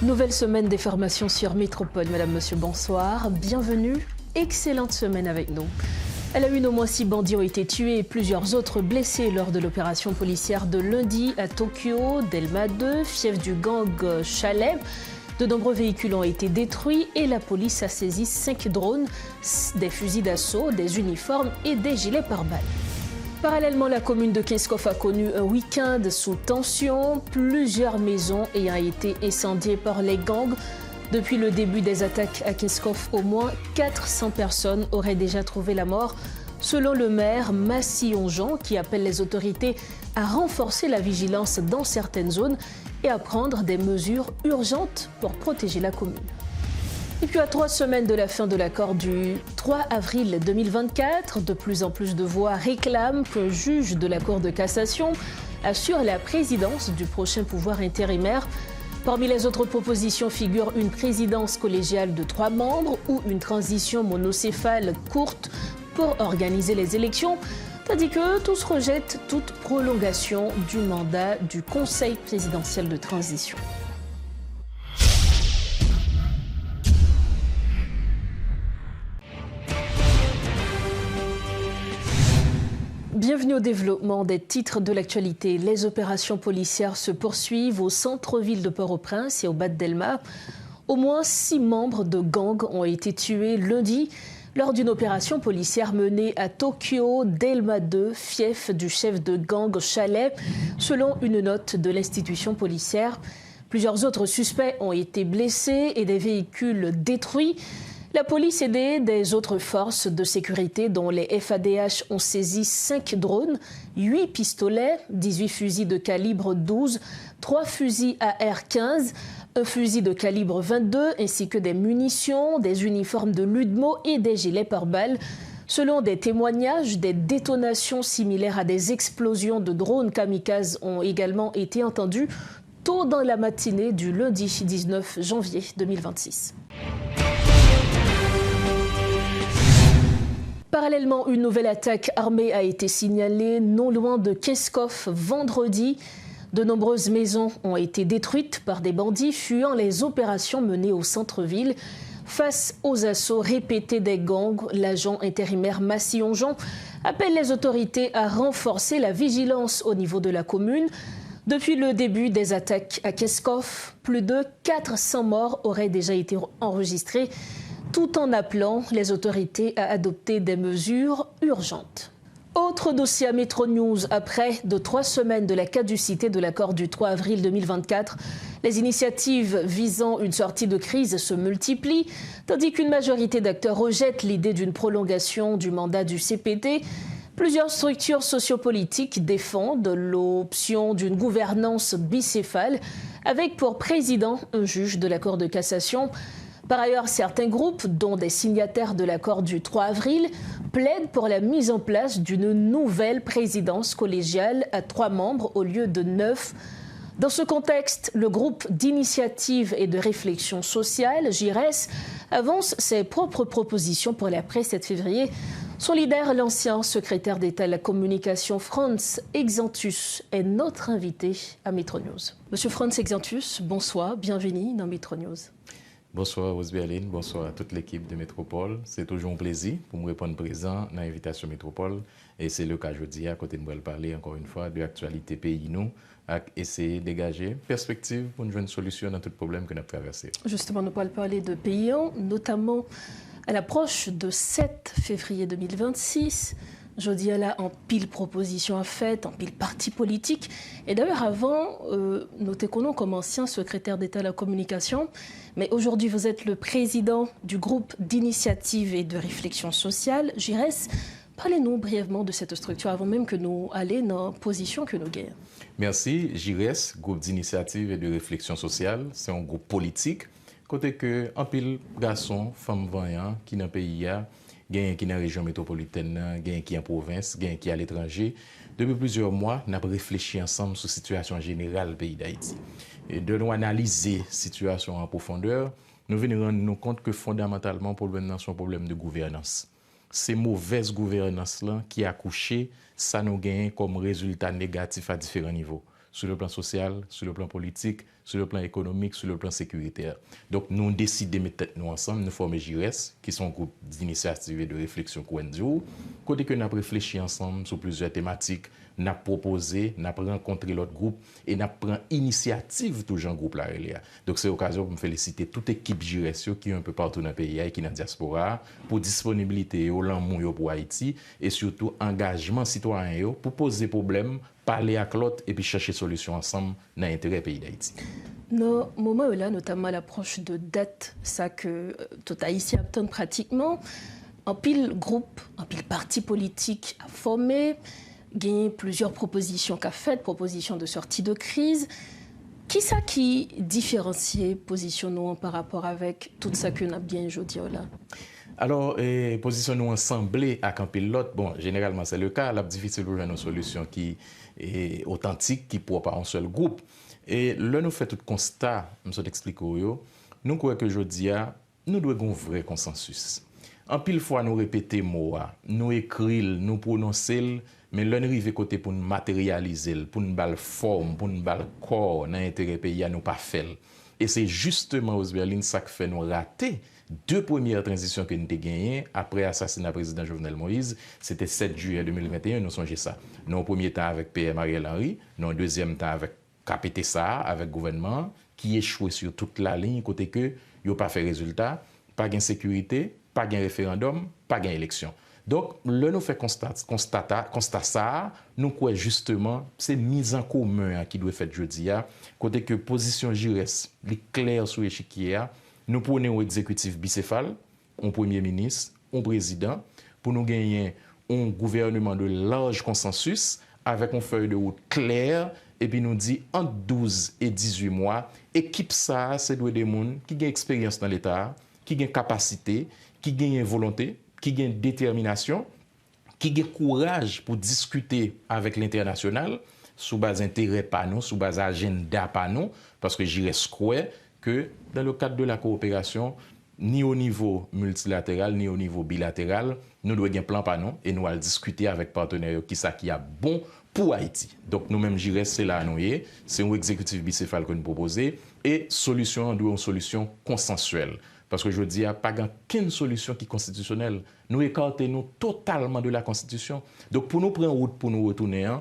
Nouvelle semaine des formations sur Métropole. Madame, monsieur, bonsoir. Bienvenue. Excellente semaine avec nous. À la une, au moins 6 bandits ont été tués et plusieurs autres blessés lors de l'opération policière de lundi à Tokyo, Delma 2, fief du gang Chalet. De nombreux véhicules ont été détruits et la police a saisi 5 drones, des fusils d'assaut, des uniformes et des gilets pare-balles. Parallèlement, la commune de Kinskov a connu un week-end sous tension, plusieurs maisons ayant été incendiées par les gangs. Depuis le début des attaques à Kinskov, au moins 400 personnes auraient déjà trouvé la mort, selon le maire Massi-Ongeon, qui appelle les autorités à renforcer la vigilance dans certaines zones et à prendre des mesures urgentes pour protéger la commune. Et puis à 3 semaines de la fin de l'accord du 3 avril 2024, de plus en plus de voix réclament qu'un juge de la Cour de cassation assure la présidence du prochain pouvoir intérimaire. Parmi les autres propositions figurent une présidence collégiale de 3 membres ou une transition monocéphale courte pour organiser les élections, tandis que tous rejettent toute prolongation du mandat du Conseil présidentiel de transition. Bienvenue au développement des titres de l'actualité. Les opérations policières se poursuivent au centre-ville de Port-au-Prince et au Bas de Delma. Au moins 6 membres de gangs ont été tués lundi lors d'une opération policière menée à Tokyo, Delma 2, fief du chef de gang Chalet, selon une note de l'institution policière. Plusieurs autres suspects ont été blessés et des véhicules détruits. La police aidée des autres forces de sécurité, dont les FADH, ont saisi 5 drones, 8 pistolets, 18 fusils de calibre 12, 3 fusils AR-15, un fusil de calibre 22, ainsi que des munitions, des uniformes de l'UDMO et des gilets pare-balles. Selon des témoignages, des détonations similaires à des explosions de drones kamikazes ont également été entendues tôt dans la matinée du lundi 19 janvier 2026. Parallèlement, une nouvelle attaque armée a été signalée non loin de Kinskov vendredi. De nombreuses maisons ont été détruites par des bandits fuyant les opérations menées au centre-ville. Face aux assauts répétés des gangs, l'agent intérimaire Massi-Ongeon appelle les autorités à renforcer la vigilance au niveau de la commune. Depuis le début des attaques à Kinskov, plus de 400 morts auraient déjà été enregistrés, tout en appelant les autorités à adopter des mesures urgentes. Autre dossier à Métro News, après 3 semaines de la caducité de l'accord du 3 avril 2024, les initiatives visant une sortie de crise se multiplient, tandis qu'une majorité d'acteurs rejette l'idée d'une prolongation du mandat du CPT. Plusieurs structures sociopolitiques défendent l'option d'une gouvernance bicéphale, avec pour président un juge de la Cour de cassation. Par ailleurs, certains groupes, dont des signataires de l'accord du 3 avril, plaident pour la mise en place d'une nouvelle présidence collégiale à 3 membres au lieu de 9. Dans ce contexte, le groupe d'initiative et de réflexion sociale, JIRES, avance ses propres propositions pour l'après-7 février. Son leader, l'ancien secrétaire d'État à la communication, Frans Exanthus, est notre invité à Métro News. Monsieur Frans Exanthus, bonsoir, bienvenue dans Métro News. Bonsoir Rose-Berline, bonsoir à toute l'équipe de Métropole. C'est toujours un plaisir pour me répondre présent dans l'invitation Métropole. Et c'est le cas aujourd'hui, à côté de moi, parler encore une fois de l'actualité pays, nous, à essayer de dégager perspective pour une solution dans tout problème que nous avons traversé. Justement, nous pourrons parler de pays, notamment à l'approche de 7 février 2026. Je dis là, en pile proposition à fait, en pile parti politique. Et d'ailleurs, avant, notez qu'on a comme ancien secrétaire d'État à la communication, mais aujourd'hui, vous êtes le président du groupe d'initiative et de réflexion sociale, JIRES. Parlez-nous brièvement de cette structure avant même que nous allions dans la position que nous gagnons. Merci. JIRES, groupe d'initiative et de réflexion sociale, c'est un groupe politique, côté que en pile garçons, femmes voyants qui dans le pays gagne qui dans la région métropolitaine, gagne qui en province, gagne qui à l'étranger. Depuis plusieurs mois, nous avons réfléchi ensemble sur la situation générale du pays d'Haïti. Et de nous analyser la situation en profondeur, nous venons rendre nous compte que fondamentalement, le problème c'est un problème de gouvernance. C'est mauvaise gouvernance là qui a couché, ça nous gagne comme résultat négatif à différents niveaux. sur le plan social, sur le plan politique, sur le plan économique, sur le plan sécuritaire. Donc, nous décidons de mettre tête nous ensemble, nous former JIRES, qui sont un groupe d'initiatives et de réflexion qu'on côté que nous avons réfléchi ensemble sur plusieurs thématiques, nous avons proposé, nous avons rencontré l'autre groupe et nous avons pris initiative toujours en groupe là. Donc, c'est l'occasion pour me féliciter toute équipe JIRES qui est un peu partout dans le pays et qui est dans la diaspora pour disponibilité au l'amont pour Haïti et surtout engagement citoyen pour poser des problèmes, parler avec l'autre et puis chercher solution ensemble dans l'intérêt du pays d'Haïti. Nos moments là, notamment à l'approche de date, ça que tout Haïti attend pratiquement, en pile groupe, en pile parti politique à former, gagner plusieurs propositions qu'a faites, propositions de sortie de crise. Qui ça qui différencie position par rapport avec tout ça que nous avons bien aujourd'hui là? Alors, positionnons ensemble à un pilote. Bon, généralement, c'est le cas. Là, difficile de trouver une solution qui est authentique, qui ne pourra pas un seul groupe. Et là, nous faisons tout constat, je t'explique, nous croyons que aujourd'hui, nous devons avoir un vrai consensus. En pile fois, nous répétons mots, nous écrivons, nous prononçons, mais là, nous arrivons côté pour nous matérialiser, pour nous donner forme, pour nous donner corps, dans l'intérêt pays, nous pas faire. Et c'est justement, Osberlin, ça qui fait nous rater. Deux premières transitions que nous avons gagnées après l'assassinat du président Jovenel Moïse, c'était 7 juillet 2021, nous songez ça. Nous, au premier temps avec PM Ariel Henry, nous, au deuxième temps avec KPTSA, avec le gouvernement, qui échouait sur toute la ligne, côté que il n'a pas fait résultat, pas de sécurité, pas de référendum, pas d'élection. Donc, là, nous faisons constat ça, nous croyons justement, c'est mise en commun qui doit être faite jeudi, côté que position JIRES, les clairs sur l'échiquier, nous prenons un exécutif bicéphale, un premier ministre, un président, pour nous gagner un gouvernement de large consensus, avec une feuille de route claire, et puis nous dit entre 12 et 18 mois, équipe ça, c'est des gens qui ont expérience dans l'État, qui ont capacité, qui ont volonté, qui ont détermination, qui ont courage pour discuter avec l'international, sous base d'intérêt pas nous, sous base agenda pas nous, parce que j'y reste que dans le cadre de la coopération, ni au niveau multilatéral, ni au niveau bilatéral, nous devons avoir un plan pas nous, et nous allons discuter avec partenaires qui a bon pour Haïti. Donc nous-mêmes, JIRES, c'est là nous c'est un exécutif bicéphale que nous proposons, et solution, nous avons une solution consensuelle. Parce que je dis, il n'y a pas qu'une solution qui est constitutionnelle. Nous écartons totalement de la Constitution. Donc, pour nous prendre route, pour nous retourner,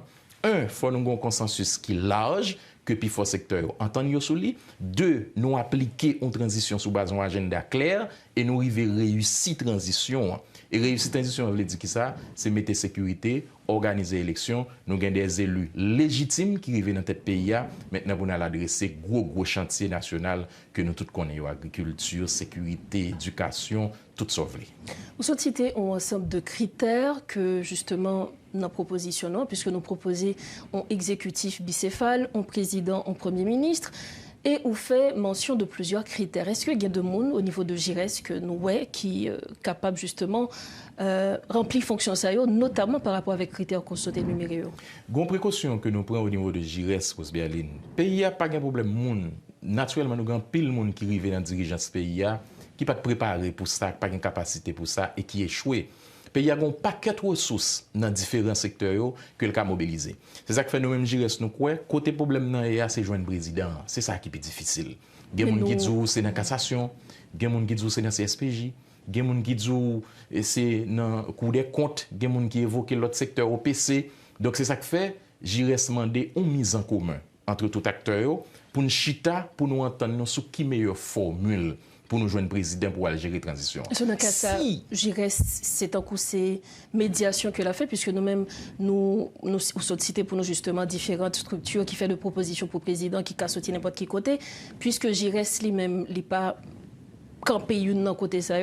il faut nous avoir un consensus qui est large, que puis faut secteur entendre sur lui. Deux, nous appliquer une transition sous base d'un agenda clair et nous arriver réussir transition. Et réussir transition, on veut dire que ça, c'est mettre sécurité, organiser l'élection, nous avons des élus légitimes qui arrivent dans notre pays. Maintenant, nous allons adresser gros chantier national que nous tous connaissons, agriculture, sécurité, éducation, tout sauvé. Vous avez cité un ensemble de critères que justement nous propositionnons, puisque nous proposons un exécutif bicéphale, un président, un premier ministre. Et on fait mention de plusieurs critères. Est-ce qu'il y a des gens au niveau de JIRES que nous qui est capable justement remplir fonction ça, notamment par rapport avec critères qu'on souhaite énumérer? Une précaution que nous prenons au niveau de JIRES, Osberlin, le pays n'a pas de problème. Naturellement, nous avons pile de monde qui arrive dans la dirigeance pays, qui n'est pas préparé pour ça, pas de capacité pour ça et qui échoue. Le pays a un paquet de ressources dans différents secteurs que le cas mobilisé. C'est ça que fait nous-mêmes JIRES nous quoi côté problème c'est joindre président, c'est ça qui est difficile. Il y a des gens qui disent c'est dans la cassation, il y a des gens qui disent c'est dans CSPJ, il y a des gens qui disent c'est dans le Cour des comptes, il y a des gens qui évoquent l'autre secteur au PC. Donc c'est ça que fait JIRES demander une mise en commun entre tout acteurs pour nous chita pour nous entendre sur qui meilleure formule pour nous joindre président pour aller gérer la transition. Dans le cas ça, JIRES, c'est un coup c'est médiation qu'elle a fait, puisque nous-mêmes, nous sollicitons pour nous justement différentes structures qui font des propositions pour le président, qui cassent n'importe qui côté, puisque JIRES lui-même, il n'est pas campé une côté ça,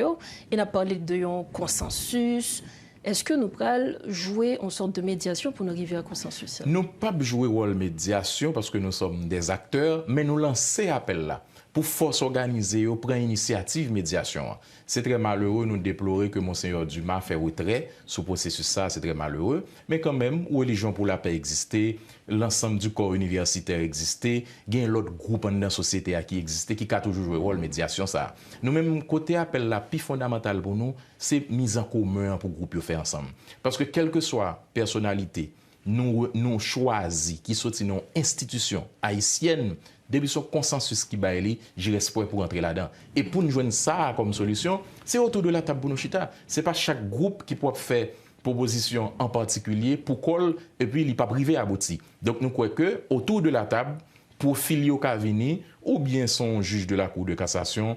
il a parlé de consensus. Est-ce que nous pourrons jouer en sorte de médiation pour nous arriver à un consensus? Nous ne pouvons pas jouer rôle médiation parce que nous sommes des acteurs, mais nous lancer appel là. Pour force organiser, prendre initiative médiation. C'est très malheureux, nous déplorer que Monseigneur Dumas fait retrait sous processus ça, c'est très malheureux. Mais quand même, Religion pour la paix existait, l'ensemble du corps universitaire existait, il y a l'autre groupe dans la société qui existait, qui a toujours joué rôle médiation ça. Nous-mêmes, côté appel la plus fondamental pour nous, c'est mise en commun pour groupe faire ensemble. Parce que quelle que soit personnalité, nous choisi qui sont une institution haïtienne, depuis son consensus qui baille, j'y reste pour entrer là-dedans. Et pour nous joindre ça comme solution, c'est autour de la table pour nous chita. C'est pas chaque groupe qui peut faire proposition en particulier pour col et puis il n'est pas privé abouti. Donc nous croyons que autour de la table, pour Filio Cavini, ou bien son juge de la Cour de cassation,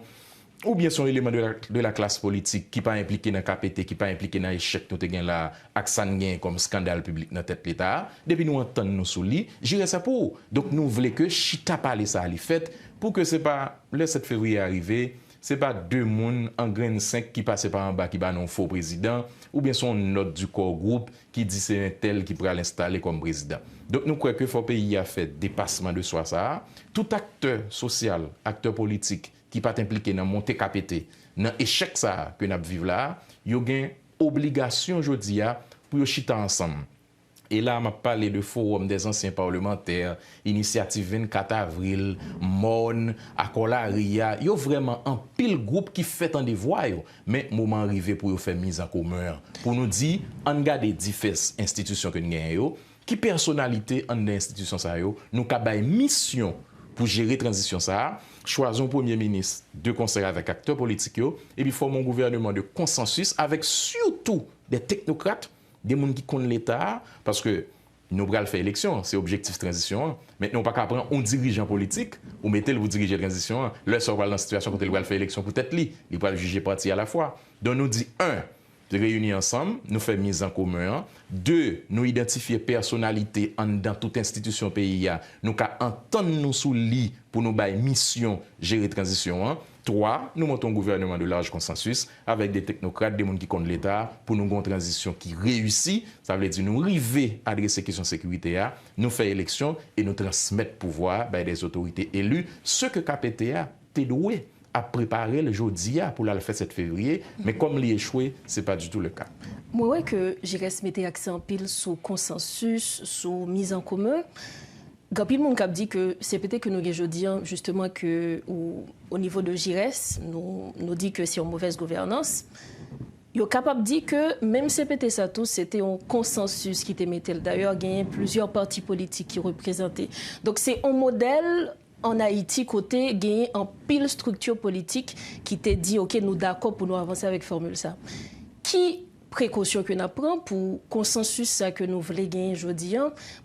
ou bien son élément de la classe politique qui pas impliqué dans KPT, qui pas impliqué dans l'échec nous avons là Aksan comme scandale public dans tête l'État, depuis nous entendons nous sous lit, j'irai ça pour. Donc nous voulons que Chita parle ça à les fait pour que c'est pas le 7 février arrivé, c'est pas deux moun en graine 5 qui passent par en bas qui bat non faux président ou bien son note du corps groupe qui dit c'est un tel qui pourra l'installer comme président. Donc nous croyons que faut pays a fait dépassement de soi ça, tout acteur social, acteur politique qui pas impliqué dans monter KPT, dans échec ça que nous vivons là, yo gen obligation jodi a pour chita ensemble. Et là, m'a parlé de forum des anciens parlementaires, initiative 24 avril, MON, Akolaria, yo vraiment un pile groupe qui fait un devoir, mais moment arrivé pour faire mise en commun. Pour nous dire, on garde diverses institutions que nous avons, qui personnalité en institution ça yo, nous avons mission pour gérer la transition ça, choisir un premier ministre de concert avec acteurs politiques et puis former un gouvernement de consensus avec surtout des technocrates, des gens qui connaissent l'État, parce que nous allons faire élection, c'est objectif transition. Maintenant, on ne peut pas prendre un dirigeant politique ou mettre le diriger la transition. Là, ça va dans la situation quand il va faire élection peut-être lui, il va le juger parti à la fois. Donc nous dit de réunir ensemble, nous faire mise en commun. 2, nous identifier personnalité dans toute institution pays. Nous entendre nous sous lit pour nous faire mission gérer transition. 3, nous montons un gouvernement de large consensus avec des technocrates, des gens qui connaissent l'État pour nous avoir une transition qui réussit. Ça veut dire nous arriver à adresser la question de sécurité, nous faire élection et nous transmettre pouvoir des autorités élues. Ce que KPTA est doué à préparer le jeudi pour le faire 7 février, mais comme il échoué, ce n'est pas du tout le cas. Moi, ouais, que j'ai mettre accent pile sur consensus, sur mise en commun. Gapil mon cap dit que c'est peut-être que nous jeudi justement que au niveau de JIRES, nous dit que c'est une mauvaise gouvernance. Yo capable dit que même CPT ça tout c'était un consensus qui était metté d'ailleurs gagné plusieurs partis politiques qui représentaient. Donc c'est un modèle en Haïti côté gagné en pile structure politique qui t'a dit OK nous d'accord pour nous avancer avec formule ça. Qui précaution que nous prenons pour consensus ça que nous voulons gagner aujourd'hui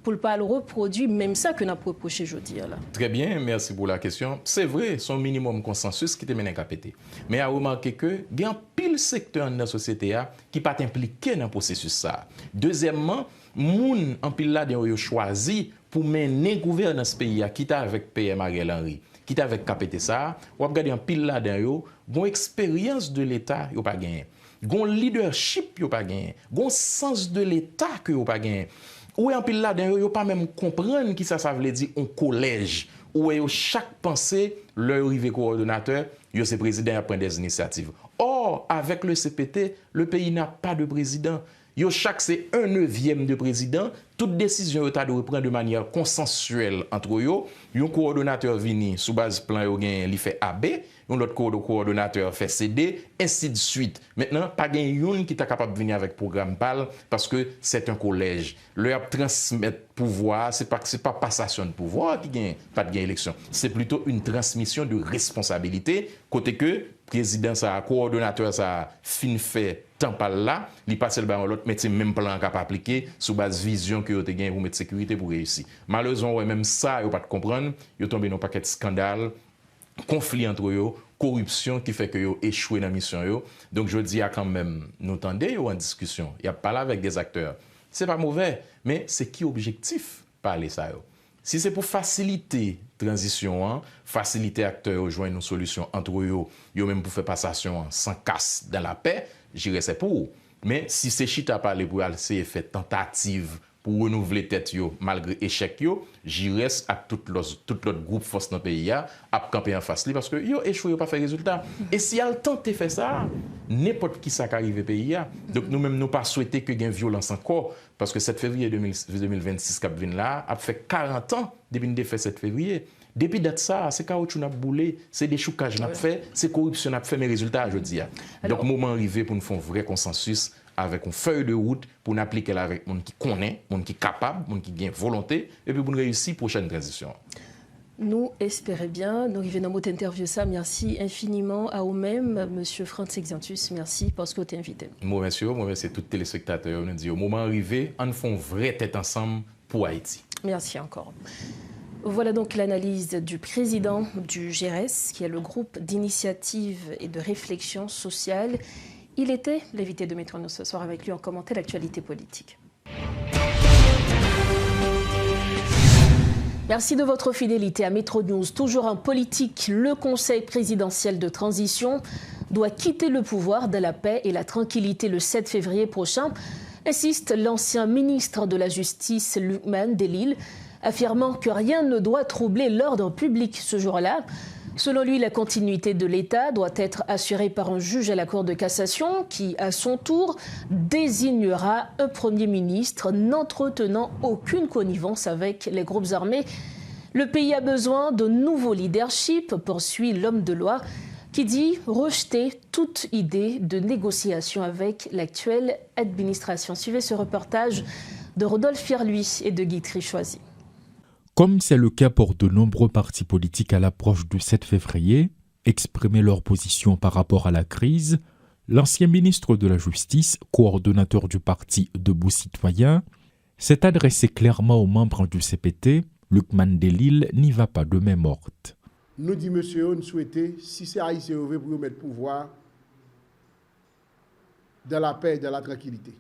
pour ne pas le reproduire même ça que nous reproché aujourd'hui là. Très bien, merci pour la question. C'est vrai, son minimum consensus qui te mène à KPT. Mais à remarquer que il y a un pile secteur dans la société qui pas impliqué dans le processus ça. Deuxièmement, moun en pile là ont choisi pour mener gouvernance pays qui t'a avec PM Ariel Henry, qui t'a avec KPT ça, ou regarder en pile là dedans bon expérience de l'état yo pas gagné. Gon leadership yo pas gagné, gon sens de l'état que yo pas gagné. Ou en pile là dedans yo pas même comprendre qui ça veut dire un collège où chaque pensée leur arrivé coordonnateur, yo c'est président à prendre des initiatives. Or avec le CPT, le pays n'a pas de président. Yo chaque c'est 1/9 de président, toute décision état doit prendre de manière consensuelle entre yo, un coordonnateur vini sous base plan yo gen li fait AB, un autre coordonnateur fait CD, ainsi de suite. Maintenant pas gen yon qui est capable de venir avec programme PAL parce que c'est un collège. Leur transmettre pouvoir, c'est pas passation de pouvoir qui gagne pas de élection, c'est plutôt une transmission de responsabilité côté que président ça coordonnateur ça fin fait temps par là, il passe le ballon l'autre mais c'est même plan capable appliquer sous base vision que vous avez pour mettre sécurité pour réussir. Malheureusement ouais, même ça vous pas comprendre, vous tombez dans un paquet de scandales, conflit entre eux, corruption qui fait que vous échouez dans la mission yo. Donc je dis à quand même nous tendez en discussion, il y a parlé avec des acteurs. C'est pas mauvais, mais c'est qui objectif parler ça yo. Si c'est pour faciliter transition, faciliter acteurs joindre une solution entre eux, yo même pour faire passation sans casse dans la paix, j'irais c'est pour. Mais si c'est chita parler pour essayer faire tentative pour renouveler tête yo malgré échec yo, j'irais à tout l'autre groupe force dans le pays à camper en face parce que yo échoué yo pas fait résultat. Et si elle tente faire ça, n'importe qui ça arrive au pays a. Donc nous même nous pas souhaiter que gain violence encore parce que 7 février 2026 cap vinn là a fait 40 ans depuis nous fait 7 février. Depuis date ça, c'est caoutchouc n'a boulé, c'est des choucages n'a fait, c'est corruption n'a fait mes résultats je dis. Donc moment arrivé pour nous faire un vrai consensus avec une feuille de route pour nous appliquer avec les gens qui connaissent, les gens qui sont capables, les gens qui ont volonté, et puis pour nous réussir la prochaine transition. Nous espérons bien. Nous arrivons dans notre interview. Ça, merci infiniment à vous-même, Monsieur Frantz Exiantus. Merci parce que vous êtes invité. Moi, monsieur, moi, merci tous les téléspectateurs. On dit au moment arrivé, on fait une vraie tête ensemble pour Haïti. Merci encore. Voilà donc l'analyse du président du GRS, qui est le groupe d'initiative et de réflexion sociale. Il était l'invité de Métro News ce soir. Avec lui, on commentait l'actualité politique. Merci de votre fidélité à Métro News. Toujours en politique, le Conseil présidentiel de transition doit quitter le pouvoir dans la paix et la tranquillité le 7 février prochain, insiste l'ancien ministre de la Justice, Lukman Delil, affirmant que rien ne doit troubler l'ordre public ce jour-là. Selon lui, la continuité de l'État doit être assurée par un juge à la Cour de cassation qui, à son tour, désignera un Premier ministre n'entretenant aucune connivence avec les groupes armés. Le pays a besoin de nouveaux leaderships, poursuit l'homme de loi, qui dit rejeter toute idée de négociation avec l'actuelle administration. Suivez ce reportage de Rodolphe Firluy et de Guy Trichoisy. Comme c'est le cas pour de nombreux partis politiques à l'approche du 7 février, exprimer leur position par rapport à la crise, l'ancien ministre de la Justice, coordonnateur du parti Debout Citoyen, s'est adressé clairement aux membres du CPT. Lukman Delil n'y va pas de main morte. Nous dit monsieur, nous souhaitons, si c'est Haïtien, pour nous mettre pouvoir dans la paix et dans la tranquillité.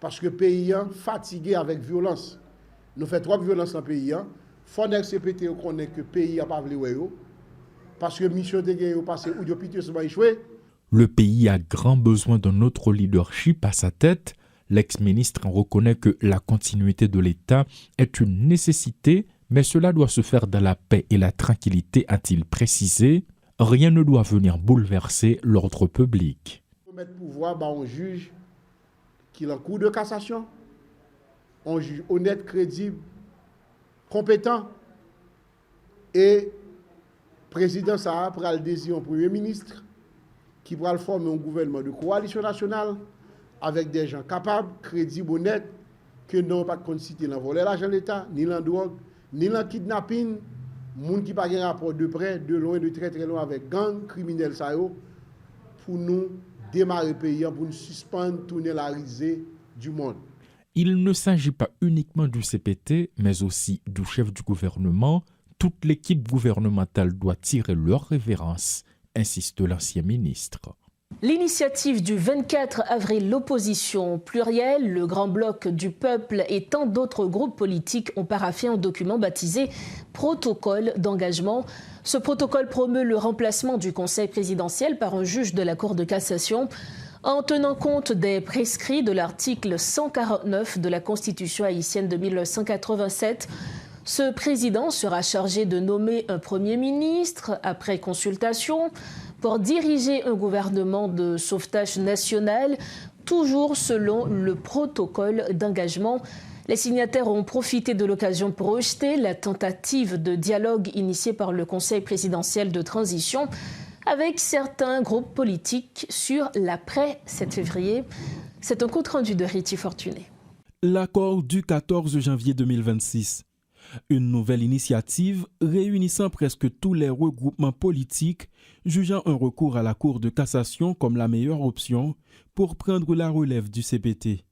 Parce que le pays est fatigué avec violence. Nous faisons trop de violence dans le pays. Il faut que le CPT connaisse que le pays n'a pas voulu. Parce que mission de guerre est passée ou de sur échoué. Le pays a grand besoin d'un autre leadership à sa tête. L'ex-ministre reconnaît que la continuité de l'État est une nécessité, mais cela doit se faire dans la paix et la tranquillité, a-t-il précisé. Rien ne doit venir bouleverser l'ordre public. Il faut mettre pouvoir à un juge qui est en cour de cassation. Un juge honnête, crédible, compétent. Et le président Sahara pourra le désigner un Premier ministre qui pourra former un gouvernement de coalition nationale avec des gens capables, crédibles, honnêtes, que n'ont pas de dans voler l'argent de l'État, ni dans la drogue, ni dans le kidnapping, gens qui n'ont pas de rapport de près, de loin, de très très loin avec gang criminels, pour nous démarrer le pays, pour nous suspendre, tourner la risée du monde. Il ne s'agit pas uniquement du CPT, mais aussi du chef du gouvernement. Toute l'équipe gouvernementale doit tirer leur révérence, insiste l'ancien ministre. L'initiative du 24 avril, l'opposition plurielle, le Grand Bloc du Peuple et tant d'autres groupes politiques ont paraphé un document baptisé « Protocole d'engagement ». Ce protocole promeut le remplacement du Conseil présidentiel par un juge de la Cour de cassation en tenant compte des prescrits de l'article 149 de la Constitution haïtienne de 1987. Ce président sera chargé de nommer un Premier ministre après consultation pour diriger un gouvernement de sauvetage national, toujours selon le protocole d'engagement. Les signataires ont profité de l'occasion pour rejeter la tentative de dialogue initiée par le Conseil présidentiel de transition avec certains groupes politiques sur l'après-7 février. C'est un compte-rendu de Riti Fortuné. L'accord du 14 janvier 2026. Une nouvelle initiative réunissant presque tous les regroupements politiques jugeant un recours à la Cour de cassation comme la meilleure option pour prendre la relève du CPT.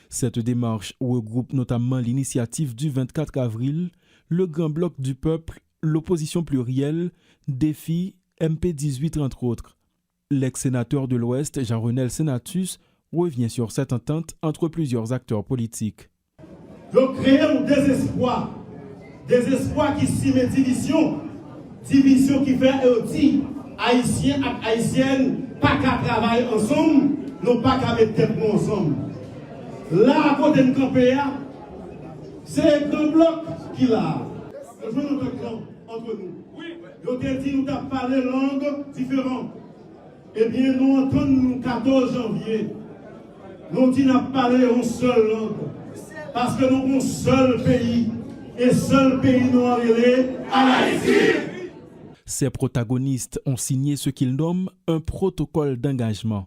Cette démarche regroupe notamment l'initiative du 24 avril, le Grand Bloc du Peuple, l'opposition plurielle, Défi, MP18 entre autres. L'ex-sénateur de l'Ouest, Jean-Renel Senatus, revient sur cette entente entre plusieurs acteurs politiques. Ils créent un désespoir qui signe division qui fait aussi Haïtiens et Haïtiennes pas qu'à travailler ensemble, non pas qu'à mettre tête ensemble. Là, à côté de Campéa, c'est un bloc qui l'a. Nous jouons notre camp entre nous. Nous avons dit nous avons parlé langue différente. Eh bien, nous entendons le 14 janvier. Nous dit nous avons parlé en seule langue. Parce que nous avons un seul pays. Et seul pays nous arrivé à Haïti. Ces protagonistes ont signé ce qu'ils nomment un protocole d'engagement.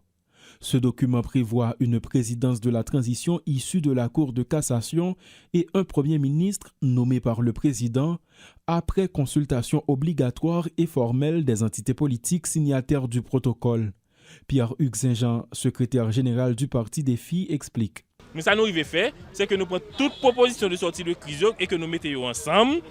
Ce document prévoit une présidence de la transition issue de la Cour de cassation et un Premier ministre nommé par le président après consultation obligatoire et formelle des entités politiques signataires du protocole. Pierre-Hugues Saint-Jean, secrétaire général du Parti des filles, explique. Mais ça nous arrive faire, c'est que nous prenons toute proposition de sortie de crise et que nous mettons ensemble.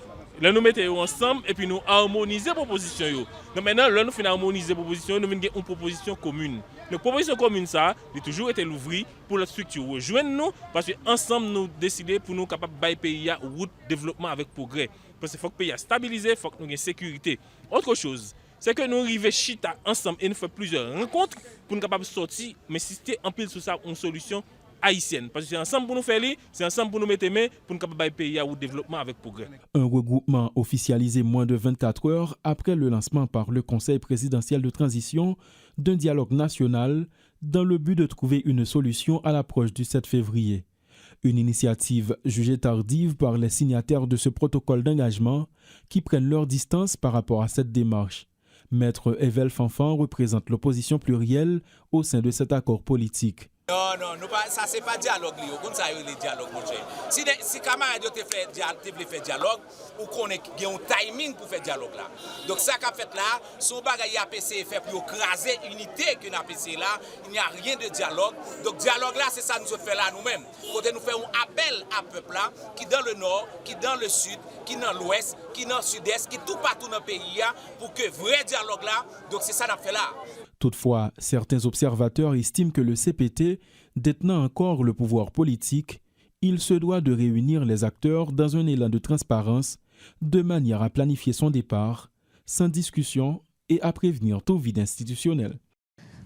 Là, nous mettons ensemble et puis nous harmonisons les propositions. Donc maintenant, là, nous finissons harmoniser les propositions, nous venons une proposition commune. La proposition commune, ça, a toujours été l'ouvrir pour la structure. Rejoignez-nous parce qu'ensemble, nous décidons pour nous capables de faire pays à route développement avec progrès. Parce qu'il faut que le pays soit stabilisé, il faut que nous ayons sécurité. Autre chose, c'est que nous arrivons chita ensemble et nous faisons plusieurs rencontres pour nous capables de sortir, mais si c'était en pile sur ça, une solution haïtienne. Parce que c'est ensemble pour nous faire, c'est ensemble pour nous mettre main pour nous capables de pays à route développement avec progrès. Un regroupement officialisé moins de 24 heures après le lancement par le Conseil présidentiel de transition d'un dialogue national dans le but de trouver une solution à l'approche du 7 février. Une initiative jugée tardive par les signataires de ce protocole d'engagement qui prennent leur distance par rapport à cette démarche. Maître Evel Fanfan représente l'opposition plurielle au sein de cet accord politique. Non, ça c'est pas dialogue, comme ça il y a dialogue, mon cher. Si camarades te fait dialogue, ou qu'on ait un timing pour faire dialogue là. Donc ça qu'a fait là, son bagage APC fait pour écraser l'unité que nous APC là, il n'y a rien de dialogue. Donc dialogue là, c'est ça nous fait là nous-mêmes. Côté nous faisons un appel à peuple là, qui dans le nord, qui dans le sud, qui dans l'ouest, qui dans le sud-est, qui tout partout dans le pays là, pour que vrai dialogue là, donc c'est ça nous fait là. Toutefois, certains observateurs estiment que le CPT, détenant encore le pouvoir politique, il se doit de réunir les acteurs dans un élan de transparence, de manière à planifier son départ, sans discussion et à prévenir tout vide institutionnel.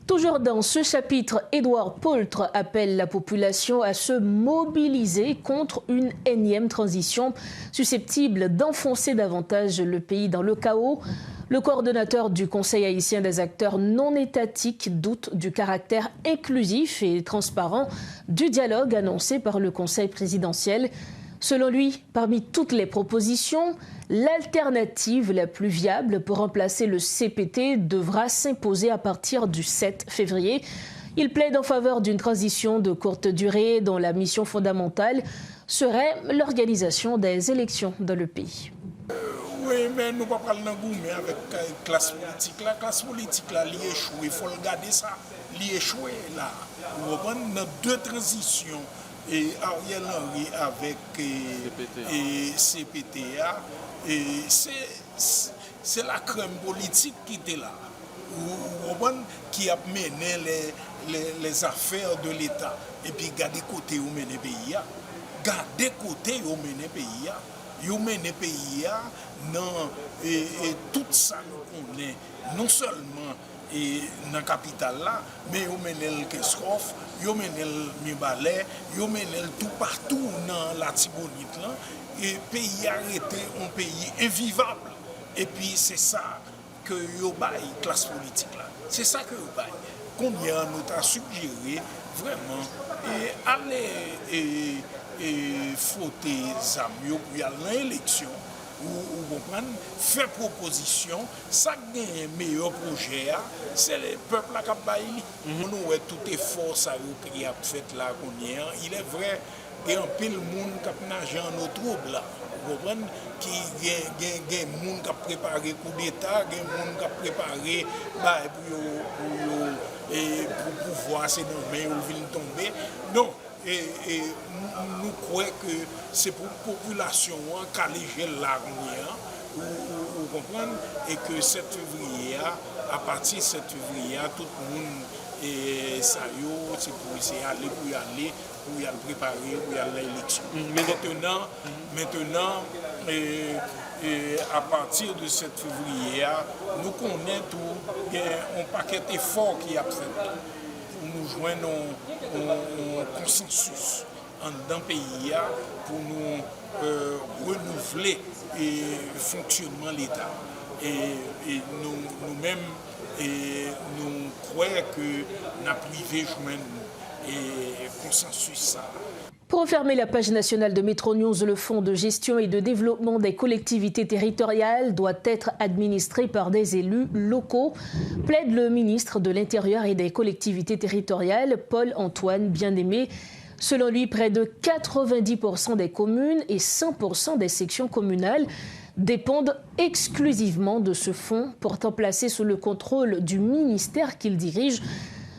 Toujours dans ce chapitre, Édouard Poultre appelle la population à se mobiliser contre une énième transition susceptible d'enfoncer davantage le pays dans le chaos. Le coordonnateur du Conseil haïtien des acteurs non étatiques doute du caractère inclusif et transparent du dialogue annoncé par le Conseil présidentiel. Selon lui, parmi toutes les propositions, l'alternative la plus viable pour remplacer le CPT devra s'imposer à partir du 7 février. Il plaide en faveur d'une transition de courte durée dont la mission fondamentale serait l'organisation des élections dans le pays. Oui, mais nous ne pouvons pas parler mais avec la classe politique. La classe politique, là, elle échoue. Il faut regarder ça. Elle échoue là. Nous avons deux transitions. Et Ariel Henry avec CPTA. C'est la crème politique qui était là. Qui a mené les affaires de l'État. Et puis, gardez côté où mène le pays. Gardez côté où mène le pays. Yo mène le pays et tout ça nous connaît non seulement dans la capitale là, mais yo mène le Keskov, yo mène le Mibalais, yo mène tout partout dans la Tibonite là, et pays arrêté un pays invivable. Et puis c'est ça que yo bail classe politique là. C'est ça que yo bail. Combien nous t'a suggéré vraiment et aller et frotter Zamio pour y aller à l'élection ou comprendre faire proposition ça gagne meilleur projet c'est le peuple qui a baillé nous ouais tout effort ça qui a fait là il est vrai il y a un pile monde qui a nagé en nos troubles là vous comprenez qui gagne monde qui a préparé coup d'état gagne monde qui a préparé pour pouvoir c'est dans main ou vient tomber non et nous croyons que c'est pour la population qu'alléger l'armée, vous comprenez, et que 7 février, à partir de 7 février, tout le monde et ça c'est pour essayer d'aller pour y aller préparer pour y aller à l'élection. Maintenant à partir de 7 février, nous connaissons tout un paquet d'efforts qui a fait. Nous joignons un consensus dans le pays pour nous renouveler le fonctionnement de l'État. Et nous-mêmes, nous croyons que nous avons privé joindre consensus ça. Pour refermer la page nationale de Métro News, le Fonds de gestion et de développement des collectivités territoriales doit être administré par des élus locaux, plaide le ministre de l'Intérieur et des collectivités territoriales, Paul-Antoine Bien-Aimé. Selon lui, près de 90% des communes et 100% des sections communales dépendent exclusivement de ce fonds, pourtant placé sous le contrôle du ministère qu'il dirige.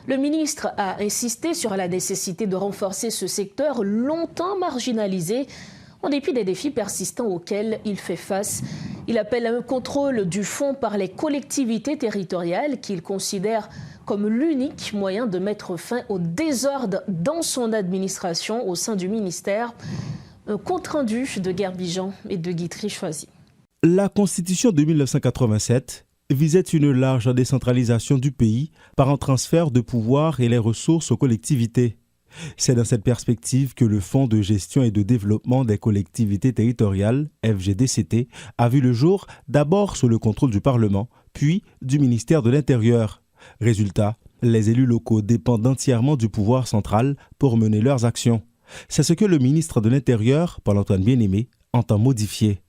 Le ministre a insisté sur la nécessité de renforcer ce secteur longtemps marginalisé, en dépit des défis persistants auxquels il fait face. Il appelle à un contrôle du fonds par les collectivités territoriales qu'il considère comme l'unique moyen de mettre fin au désordre dans son administration au sein du ministère. Un compte-rendu de Guerbijan et de Guitry choisi. La Constitution de 1987 visait une large décentralisation du pays par un transfert de pouvoir et les ressources aux collectivités. C'est dans cette perspective que le Fonds de gestion et de développement des collectivités territoriales, FGDCT, a vu le jour d'abord sous le contrôle du Parlement, puis du ministère de l'Intérieur. Résultat, les élus locaux dépendent entièrement du pouvoir central pour mener leurs actions. C'est ce que le ministre de l'Intérieur, Paul-Antoine Bien-Aimé, entend modifier.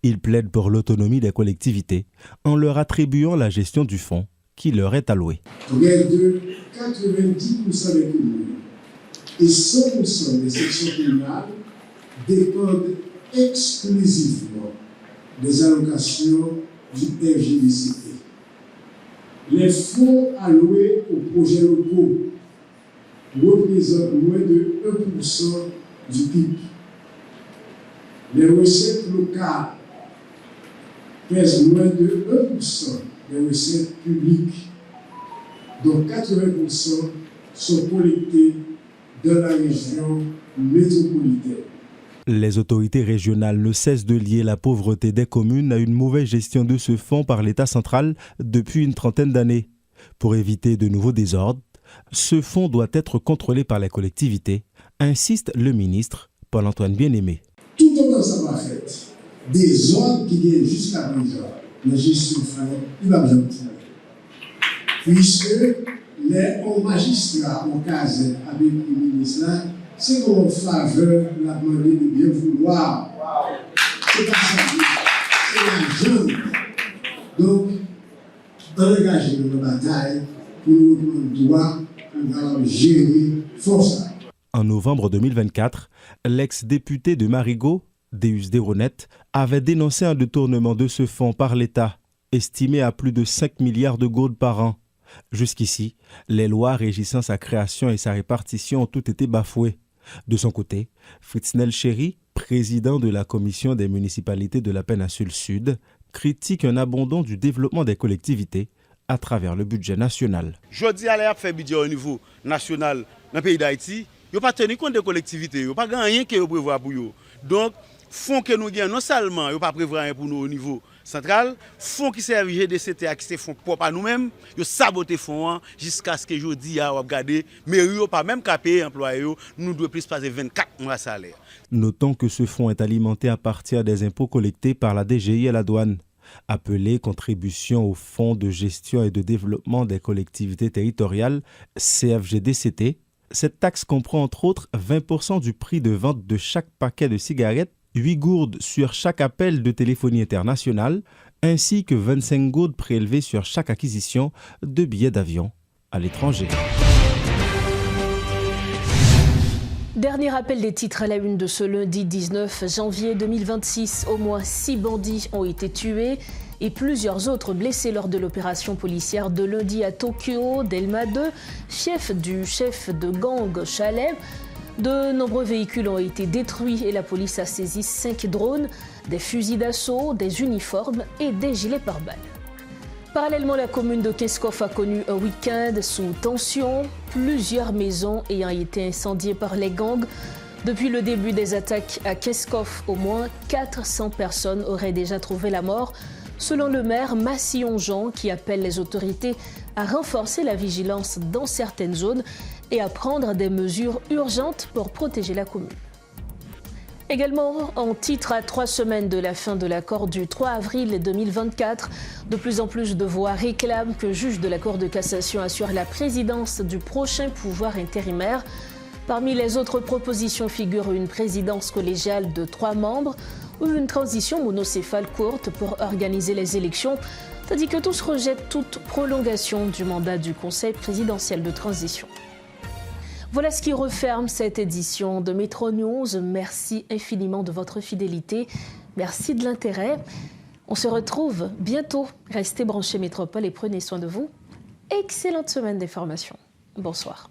Il plaide pour l'autonomie des collectivités en leur attribuant la gestion du fonds qui leur est alloué. Près de 90% des communes et 100% des sections communales dépendent exclusivement des allocations du FGDCT. Les fonds alloués aux projets locaux représentent moins de 1% du PIB. Les recettes locales pèsent moins de 1% des recettes publiques, dont 80% sont collectées dans la région métropolitaine. Les autorités régionales ne cessent de lier la pauvreté des communes à une mauvaise gestion de ce fonds par l'État central depuis une trentaine d'années. Pour éviter de nouveaux désordres, ce fonds doit être contrôlé par les collectivités, insiste le ministre Paul-Antoine Bien-Aimé. Tout autant ça va faire des ordres qui viennent jusqu'à présent, la gestion il va bien faire. Puisque les magistrats ont casé avec le ministre là, c'est qu'on faveur la demandé de bien vouloir. C'est pas ça, c'est la jeune. Donc, engager dans la bataille pour nous prendre droit pour gérer force. En novembre 2024, l'ex-député de Marigot, Deus Desronettes, avait dénoncé un détournement de ce fonds par l'État, estimé à plus de 5 milliards de gourdes par an. Jusqu'ici, les lois régissant sa création et sa répartition ont toutes été bafouées. De son côté, Fritznel Chéry, président de la commission des municipalités de la péninsule Sud, critique un abandon du développement des collectivités à travers le budget national. Je dis à l'heure fait budget au niveau national dans le pays d'Haïti, il n'y a pas tenu compte des collectivités, il n'y a pas rien qui est prévu pour eux. Donc, fonds que nous gagnons, non seulement il n'y a pas prévu rien pour nous au niveau central, fonds qui servent GDCT qui se font propre à nous-mêmes, ils sabotent fonds jusqu'à ce que je dis à regarder, mais ils n'ont pas même qu'à payer employés, nous devons plus passer 24 mois de salaire. Notons que ce fonds est alimenté à partir des impôts collectés par la DGI et la douane. Appelée contribution au Fonds de gestion et de développement des collectivités territoriales, CFGDCT, cette taxe comprend entre autres 20% du prix de vente de chaque paquet de cigarettes, 8 gourdes sur chaque appel de téléphonie internationale, ainsi que 25 gourdes prélevées sur chaque acquisition de billets d'avion à l'étranger. Dernier rappel des titres à la une de ce lundi 19 janvier 2026. Au moins 6 bandits ont été tués et plusieurs autres blessés lors de l'opération policière de lundi à Tokyo, Delma 2, chef de gang Chalem. De nombreux véhicules ont été détruits et la police a saisi 5 drones, des fusils d'assaut, des uniformes et des gilets pare-balles. Parallèlement, la commune de Keskov a connu un week-end sous tension, plusieurs maisons ayant été incendiées par les gangs. Depuis le début des attaques à Keskov, au moins 400 personnes auraient déjà trouvé la mort, selon le maire Massillon-Jean, qui appelle les autorités à renforcer la vigilance dans certaines zones et à prendre des mesures urgentes pour protéger la commune. Également en titre à 3 semaines de la fin de l'accord du 3 avril 2024, de plus en plus de voix réclament que le juge de la Cour de cassation assure la présidence du prochain pouvoir intérimaire. Parmi les autres propositions figure une présidence collégiale de 3 membres ou une transition monocéphale courte pour organiser les élections, tandis que tous rejettent toute prolongation du mandat du Conseil présidentiel de transition. Voilà ce qui referme cette édition de Métro News. Merci infiniment de votre fidélité. Merci de l'intérêt. On se retrouve bientôt. Restez branchés Métropole et prenez soin de vous. Excellente semaine d'information. Bonsoir.